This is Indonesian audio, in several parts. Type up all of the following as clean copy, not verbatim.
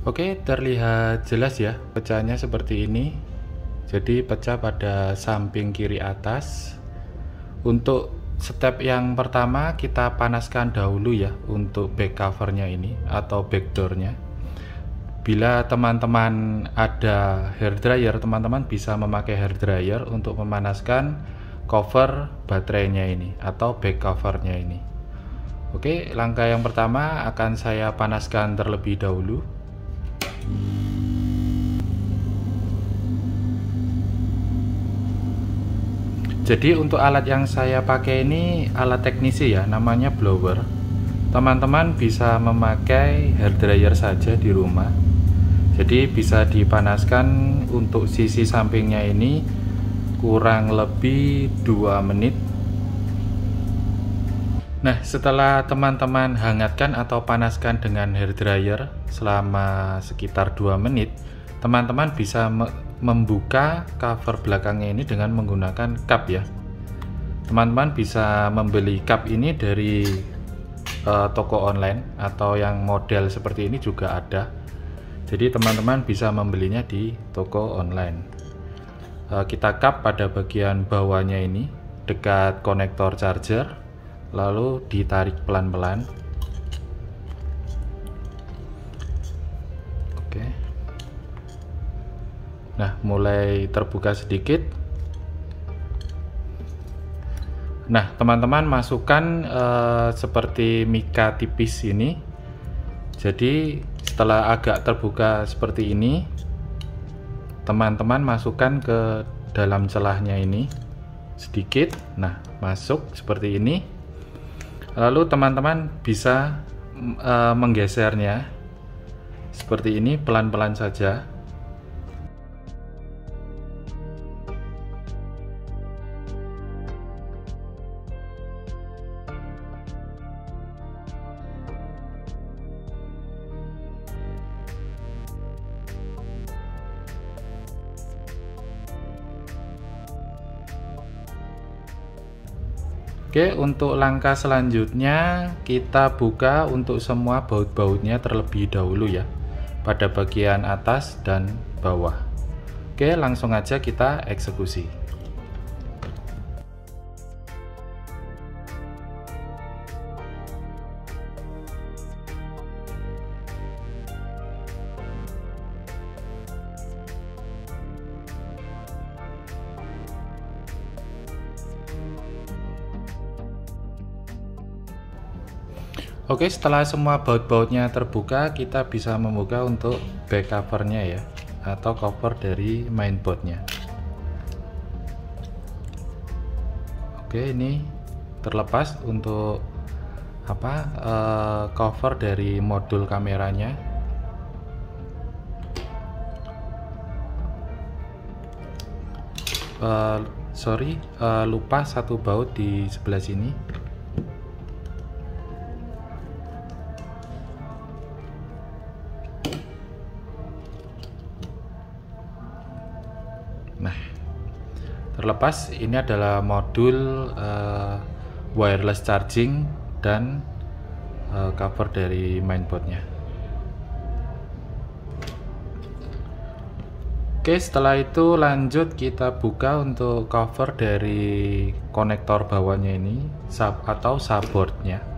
Oke, terlihat jelas ya pecahnya seperti ini. Jadi pecah pada samping kiri atas. Untuk step yang pertama kita panaskan dahulu ya untuk back covernya ini atau back doornya. Bila teman-teman ada hair dryer, teman-teman bisa memakai hair dryer untuk memanaskan cover baterainya ini atau back covernya ini. Oke, langkah yang pertama akan saya panaskan terlebih dahulu. Jadi untuk alat yang saya pakai ini alat teknisi ya, namanya blower. Teman-teman bisa memakai hair dryer saja di rumah. Jadi bisa dipanaskan untuk sisi sampingnya ini kurang lebih 2 menit. Nah, setelah teman-teman hangatkan atau panaskan dengan hair dryer selama sekitar 2 menit, teman-teman bisa membuka cover belakangnya ini dengan menggunakan cup ya. Teman-teman bisa membeli cup ini dari toko online atau yang model seperti ini juga ada. Jadi teman-teman bisa membelinya di toko online. Kita cup pada bagian bawahnya ini dekat konektor charger, lalu ditarik pelan-pelan. Oke. Nah, mulai terbuka sedikit. Nah, teman-teman masukkan seperti mika tipis ini. Jadi setelah agak terbuka seperti ini, teman-teman masukkan ke dalam celahnya ini sedikit. Nah, masuk seperti ini. Lalu teman-teman bisa menggesernya seperti ini pelan-pelan saja. Oke, untuk langkah selanjutnya kita buka untuk semua baut-bautnya terlebih dahulu ya, pada bagian atas dan bawah. Oke, langsung aja kita eksekusi. Oke, setelah semua baut-bautnya terbuka, kita bisa membuka untuk back covernya ya, atau cover dari mainboardnya. Oke, ini terlepas untuk cover dari modul kameranya. Lupa satu baut di sebelah sini. Nah, terlepas ini adalah modul wireless charging dan cover dari mainboardnya. Oke, setelah itu lanjut kita buka untuk cover dari konektor bawahnya ini atau subboardnya.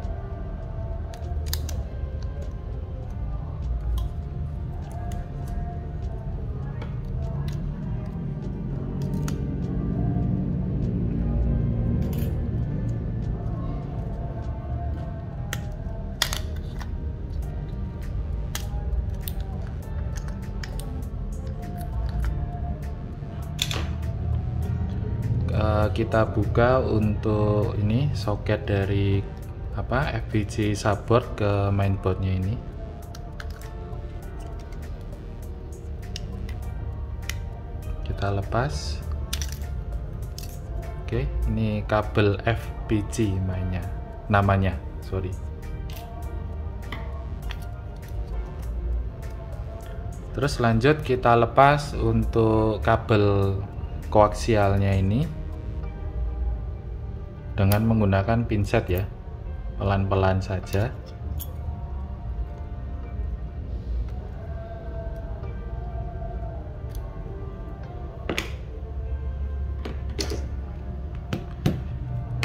Kita buka untuk ini soket dari FVC subboard ke mainboardnya ini. Kita lepas. Oke, ini kabel FVC namanya, sorry. Terus lanjut kita lepas untuk kabel koaksialnya ini dengan menggunakan pinset ya, pelan-pelan saja.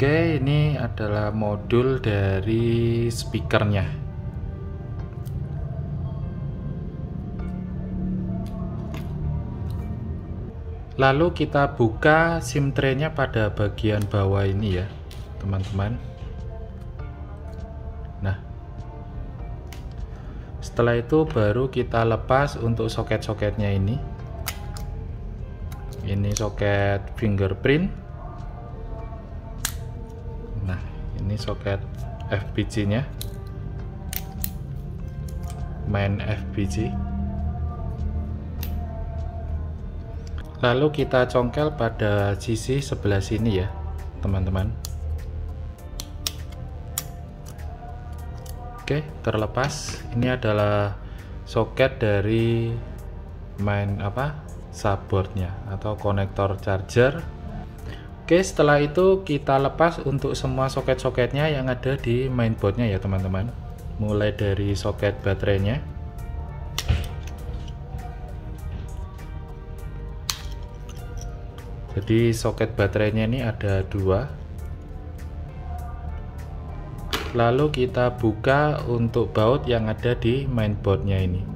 Oke, ini adalah modul dari speakernya. Lalu kita buka SIM tray-nya pada bagian bawah ini ya, teman-teman. Nah, setelah itu baru kita lepas untuk soket-soketnya ini. Ini soket fingerprint. Nah, ini soket FPG-nya. Main FPG. Lalu kita congkel pada sisi sebelah sini ya, teman-teman. Oke, terlepas. Ini adalah soket dari main subboardnya atau konektor charger. Oke, setelah itu kita lepas untuk semua soket-soketnya yang ada di mainboardnya ya, teman-teman. Mulai dari soket baterainya. Jadi soket baterainya ini ada 2. Lalu kita buka untuk baut yang ada di mainboardnya ini.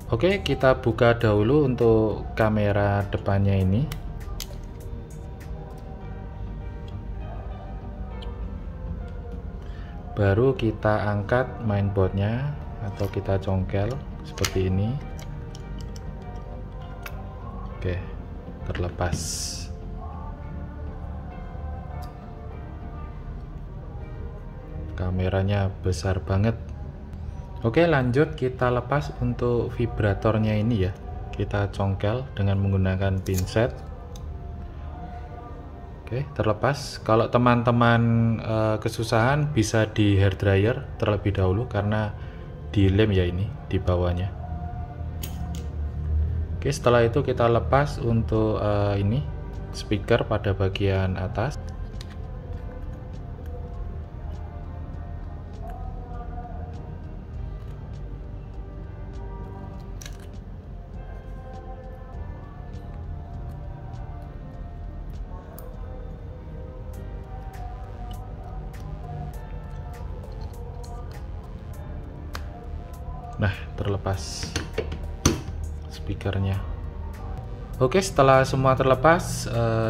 Oke, kita buka dahulu untuk kamera depannya ini. Baru kita angkat mainboardnya atau kita congkel seperti ini. Oke, terlepas. Kameranya besar banget. Oke, lanjut kita lepas untuk vibratornya ini ya. Kita congkel dengan menggunakan pinset. Oke, terlepas. Kalau teman-teman kesusahan bisa di hair dryer terlebih dahulu karena dilem ya ini di bawahnya. Oke, setelah itu kita lepas untuk ini speaker pada bagian atas. Nah, terlepas speakernya. Oke, setelah semua terlepas,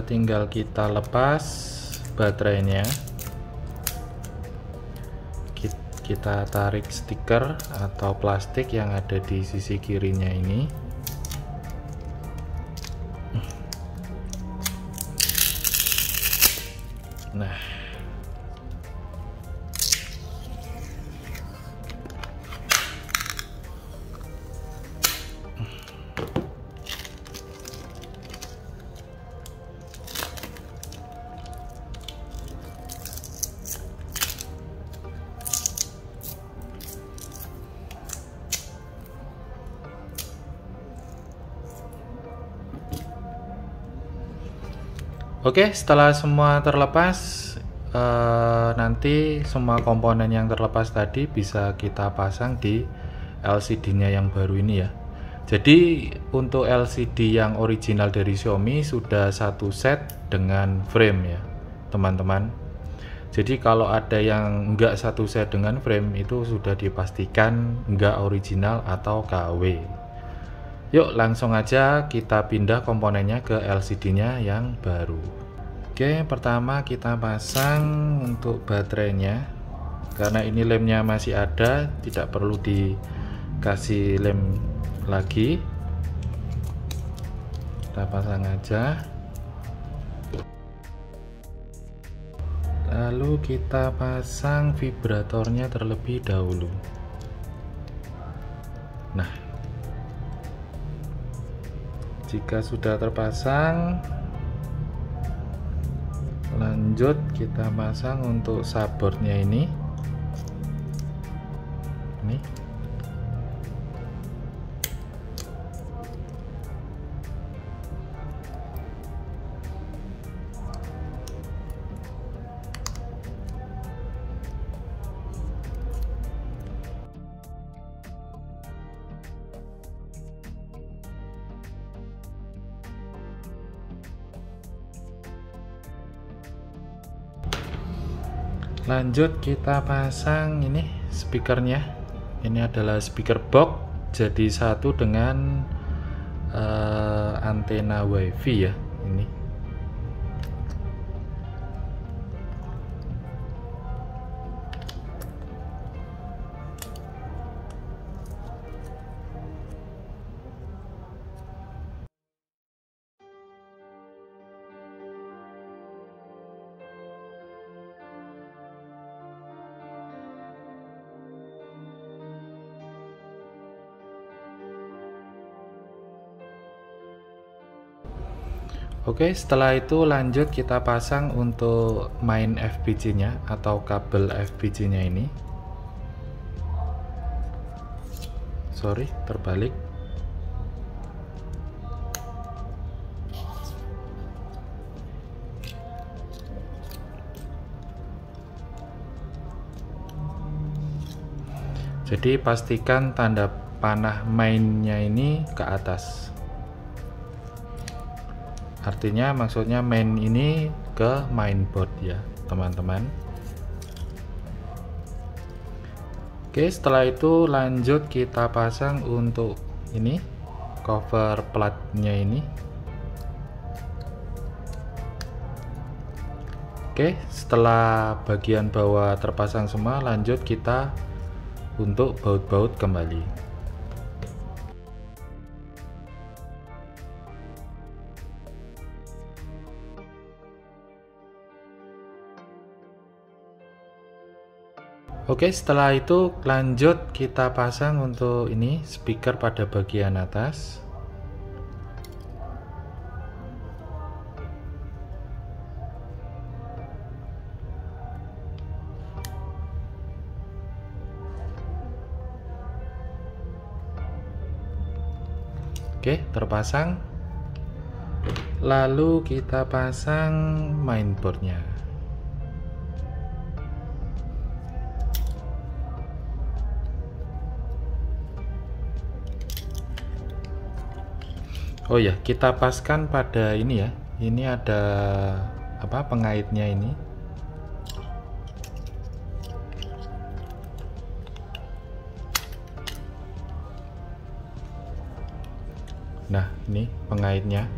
tinggal kita lepas baterainya. Kita tarik stiker atau plastik yang ada di sisi kirinya ini. Nah, oke, setelah semua terlepas, nanti semua komponen yang terlepas tadi bisa kita pasang di LCD-nya yang baru ini ya. Jadi untuk LCD yang original dari Xiaomi sudah satu set dengan frame ya, teman-teman. Jadi kalau ada yang enggak satu set dengan frame itu sudah dipastikan enggak original atau KW. Yuk langsung aja kita pindah komponennya ke LCD-nya yang baru. Oke, pertama kita pasang untuk baterainya. Karena ini lemnya masih ada, tidak perlu dikasih lem lagi. Kita pasang aja. Lalu kita pasang vibratornya terlebih dahulu. Nah, jika sudah terpasang, lanjut kita pasang untuk subboardnya ini. Lanjut kita pasang ini speakernya. Ini adalah speaker box, jadi satu dengan antena wifi ya ini. Oke, setelah itu lanjut kita pasang untuk main FPG nya atau kabel FPG nya ini. Sorry, terbalik. Jadi pastikan tanda panah mainnya ini ke atas. Artinya maksudnya main ini ke mainboard ya teman-teman. Oke, setelah itu lanjut kita pasang untuk ini cover platnya ini. Oke, setelah bagian bawah terpasang semua, lanjut kita untuk baut-baut kembali. Oke, setelah itu lanjut kita pasang untuk ini speaker pada bagian atas. Oke, terpasang. Lalu kita pasang mainboardnya. Oh ya, kita paskan pada ini ya. Ini ada apa pengaitnya ini. Nah, ini pengaitnya.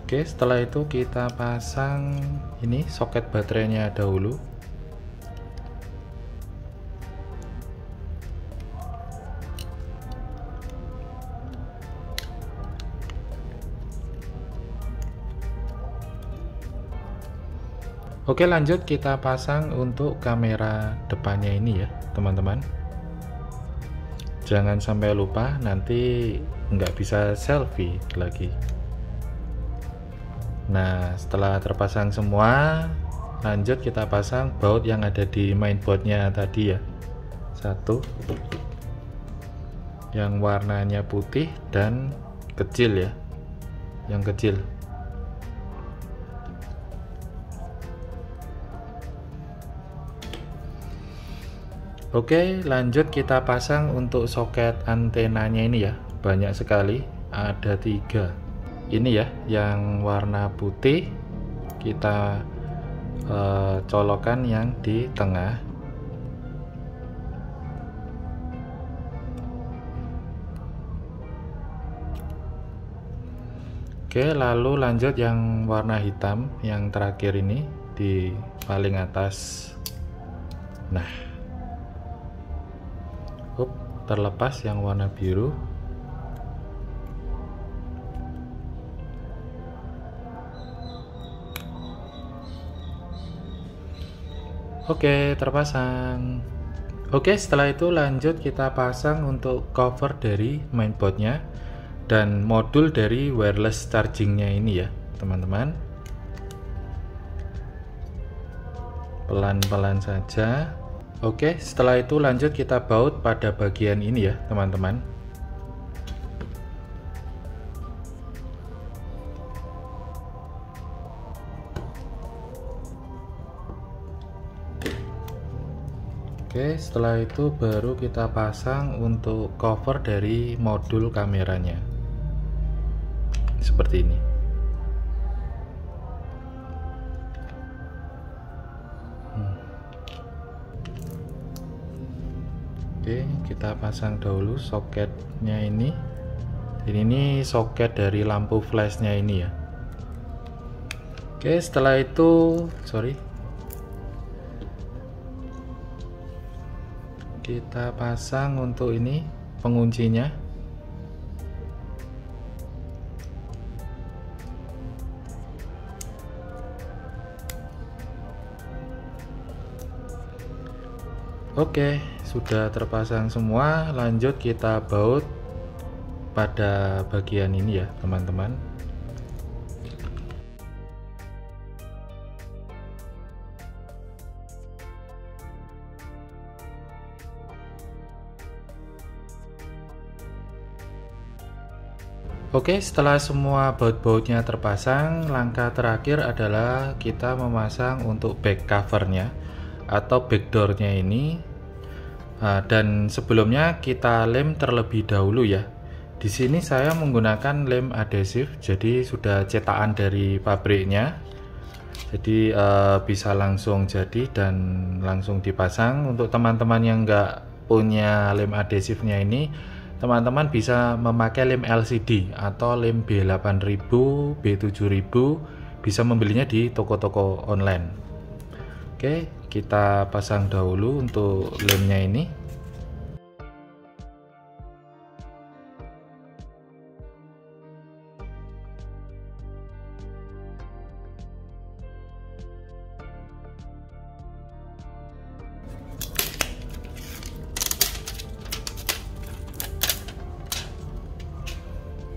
Oke, setelah itu kita pasang ini soket baterainya dahulu. Oke, lanjut kita pasang untuk kamera depannya ini ya teman-teman. Jangan sampai lupa, nanti nggak bisa selfie lagi. Nah, setelah terpasang semua, lanjut kita pasang baut yang ada di mainboardnya tadi ya. Satu yang warnanya putih dan kecil ya, yang kecil. Oke, lanjut kita pasang untuk soket antenanya ini ya. Banyak sekali, ada 3. Ini ya, yang warna putih kita colokan yang di tengah. Oke, lalu lanjut yang warna hitam yang terakhir ini di paling atas. Nah, terlepas yang warna biru. Oke, terpasang. Oke, setelah itu lanjut kita pasang untuk cover dari mainboardnya dan modul dari wireless chargingnya ini ya teman-teman. Pelan-pelan saja. Oke, setelah itu lanjut kita baut pada bagian ini ya teman-teman. Oke, setelah itu baru kita pasang untuk cover dari modul kameranya. Seperti ini. Oke, kita pasang dahulu soketnya ini. Ini soket dari lampu flashnya ini ya. Oke, setelah itu kita pasang untuk ini penguncinya. Oke, sudah terpasang semua. Lanjut kita baut pada bagian ini ya teman-teman. Oke, setelah semua baut-bautnya terpasang, langkah terakhir adalah kita memasang untuk back covernya atau backdoornya ini. Dan sebelumnya kita lem terlebih dahulu ya. Di sini saya menggunakan lem adhesif, jadi sudah cetakan dari pabriknya. Jadi bisa langsung jadi dan langsung dipasang. Untuk teman-teman yang nggak punya lem adhesifnya ini, teman-teman bisa memakai lem LCD atau lem B8000, B7000, bisa membelinya di toko-toko online. Oke, kita pasang dahulu untuk lemnya ini.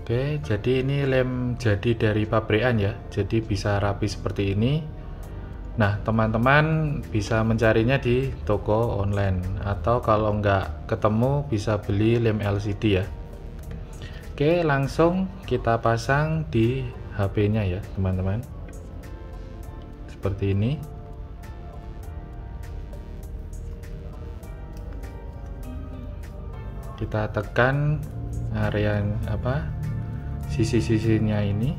Oke, jadi ini lem jadi dari pabrikan ya, jadi bisa rapi seperti ini. Nah, teman-teman bisa mencarinya di toko online, atau kalau nggak ketemu bisa beli lem LCD ya. Oke, langsung kita pasang di HP-nya ya teman-teman, seperti ini. Kita tekan area sisi-sisinya ini.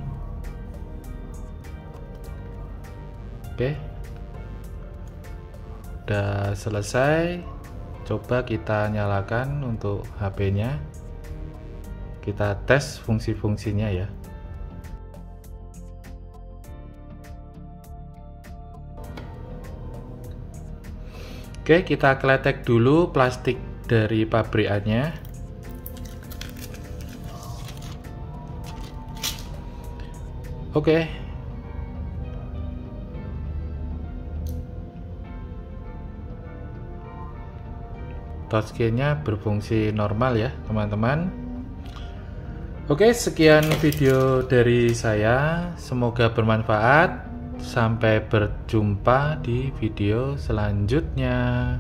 Oke, udah selesai. Coba kita nyalakan untuk HP-nya, kita tes fungsi-fungsinya ya. Oke, kita kletek dulu plastik dari pabrikannya. Oke, touchscreen-nya berfungsi normal ya teman-teman. Oke, sekian video dari saya, semoga bermanfaat. Sampai berjumpa di video selanjutnya.